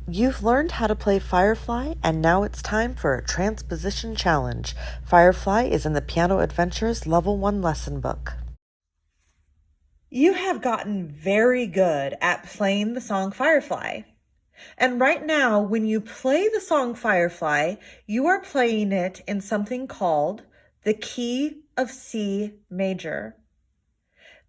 You've learned how to play Firefly, and now it's time for a Transposition challenge. Firefly is in the Piano Adventures Level 1 lesson book. You have gotten very good at playing the song Firefly. And right now, when you play the song Firefly, you are playing it in something called the key of C major.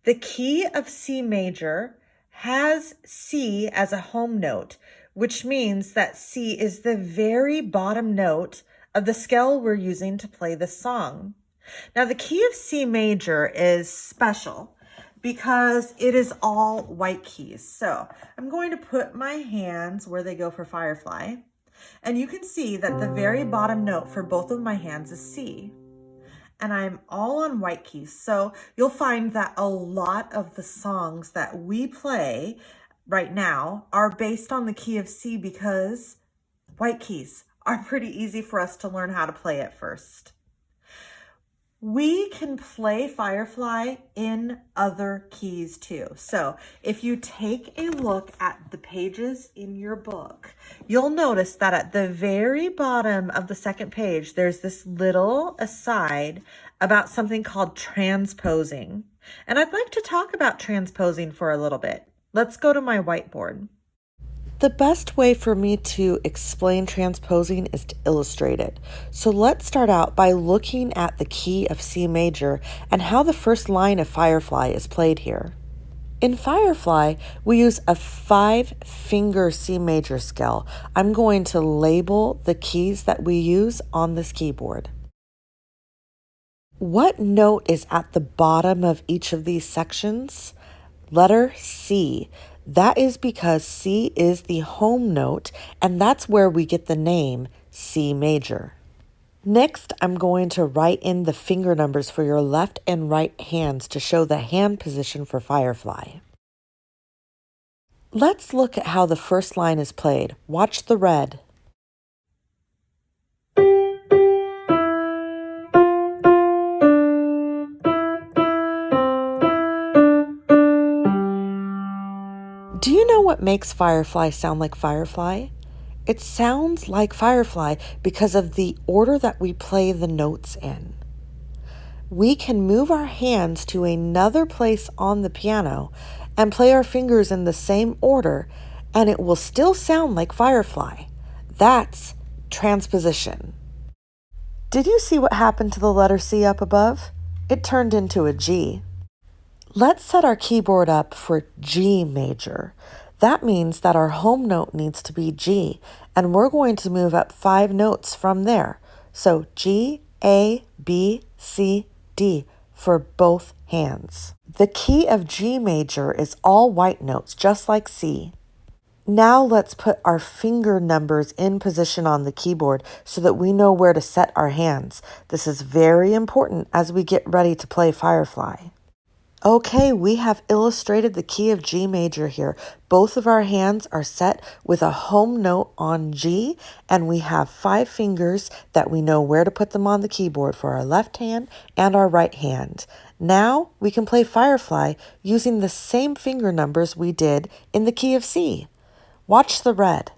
The key of C major has C as a home note, which means that C is the very bottom note of the scale we're using to play the song. Now, the key of C major is special because it is all white keys. So I'm going to put my hands where they go for Firefly, and you can see that the very bottom note for both of my hands is C. And I'm all on white keys. So you'll find that a lot of the songs that we play right now are based on the key of C because white keys are pretty easy for us to learn how to play at first. We can play Firefly in other keys too. So if you take a look at the pages in your book, you'll notice that at the very bottom of the second page, there's this little aside about something called transposing. And I'd like to talk about transposing for a little bit. Let's go to my whiteboard. The best way for me to explain transposing is to illustrate it. So let's start out by looking at the key of C major and how the first line of Firefly is played here. In Firefly, we use a 5-finger C major scale. I'm going to label the keys that we use on this keyboard. What note is at the bottom of each of these sections? Letter C. That is because C is the home note, and that's where we get the name C major. Next, I'm going to write in the finger numbers for your left and right hands to show the hand position for Firefly. Let's look at how the first line is played. Watch the red. Do you know what makes Firefly sound like Firefly? It sounds like Firefly because of the order that we play the notes in. We can move our hands to another place on the piano and play our fingers in the same order, and it will still sound like Firefly. That's transposition. Did you see what happened to the letter C up above? It turned into a G. Let's set our keyboard up for G major. That means that our home note needs to be G, and we're going to move up 5 notes from there. So G, A, B, C, D for both hands. The key of G major is all white notes, just like C. Now let's put our finger numbers in position on the keyboard so that we know where to set our hands. This is very important as we get ready to play Firefly. Okay, we have illustrated the key of G major here. Both of our hands are set with a home note on G, and we have 5 fingers that we know where to put them on the keyboard for our left hand and our right hand. Now we can play Firefly using the same finger numbers we did in the key of C. Watch the red.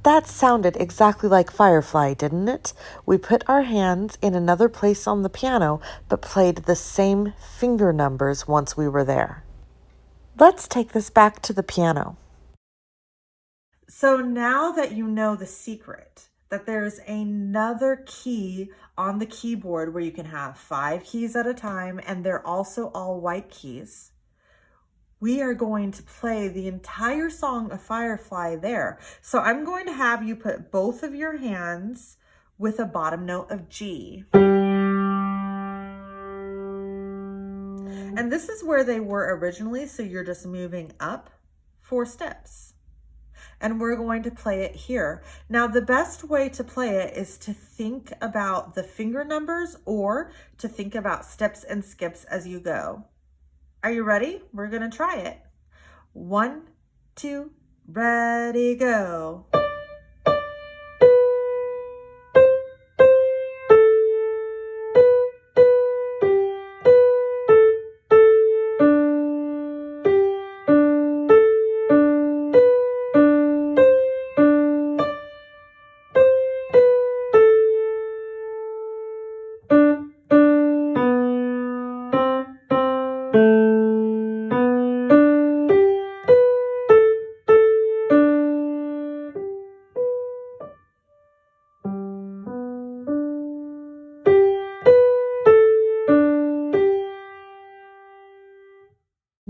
That sounded exactly like Firefly, didn't it? We put our hands in another place on the piano, but played the same finger numbers once we were there. Let's take this back to the piano. So now that you know the secret, that there's another key on the keyboard where you can have 5 keys at a time, and they're also all white keys, we are going to play the entire song of Firefly there. So I'm going to have you put both of your hands with a bottom note of G. And this is where they were originally, so you're just moving up 4 steps. And we're going to play it here. Now, the best way to play it is to think about the finger numbers or to think about steps and skips as you go. Are you ready? We're gonna try it. 1, 2, ready, go.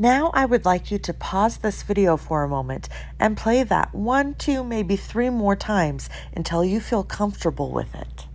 Now I would like you to pause this video for a moment and play that 1, 2, maybe 3 more times until you feel comfortable with it.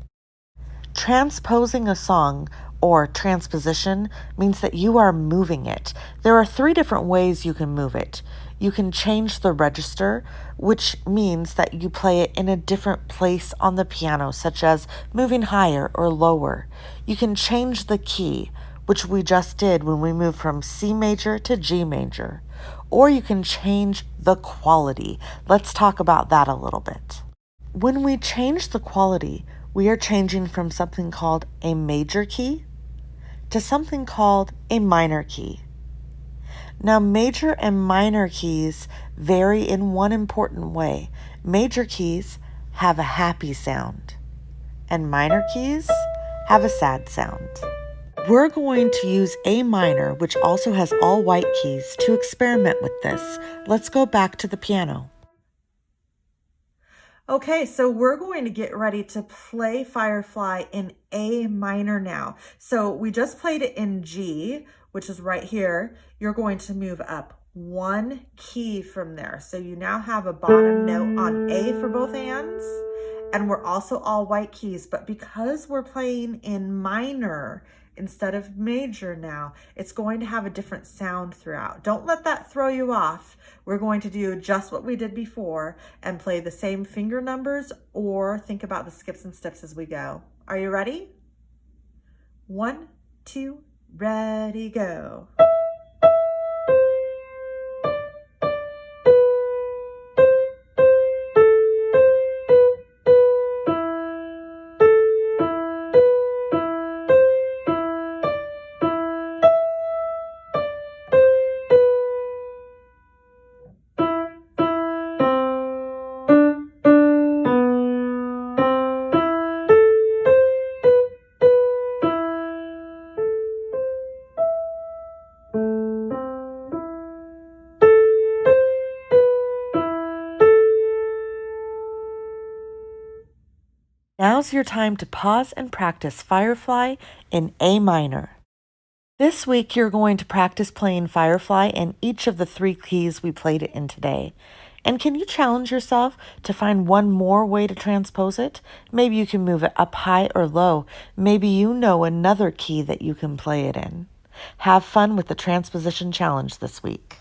Transposing a song, or transposition, means that you are moving it. There are 3 different ways you can move it. You can change the register, which means that you play it in a different place on the piano, such as moving higher or lower. You can change the key, which we just did when we moved from C major to G major. Or you can change the quality. Let's talk about that a little bit. When we change the quality, we are changing from something called a major key to something called a minor key. Now, major and minor keys vary in one important way. Major keys have a happy sound, and minor keys have a sad sound. We're going to use A minor, which also has all white keys, to experiment with this. Let's go back to the piano. Okay, so we're going to get ready to play Firefly in A minor now. So we just played it in G, which is right here. You're going to move up 1 key from there. So you now have a bottom note on A for both hands, and we're also all white keys. But because we're playing in minor instead of major now, it's going to have a different sound throughout. Don't let that throw you off. We're going to do just what we did before and play the same finger numbers or think about the skips and steps as we go. Are you ready? 1, 2, ready, go. Now's your time to pause and practice Firefly in A minor. This week, you're going to practice playing Firefly in each of the 3 keys we played it in today. And can you challenge yourself to find one more way to transpose it? Maybe you can move it up high or low. Maybe you know another key that you can play it in. Have fun with the transposition challenge this week.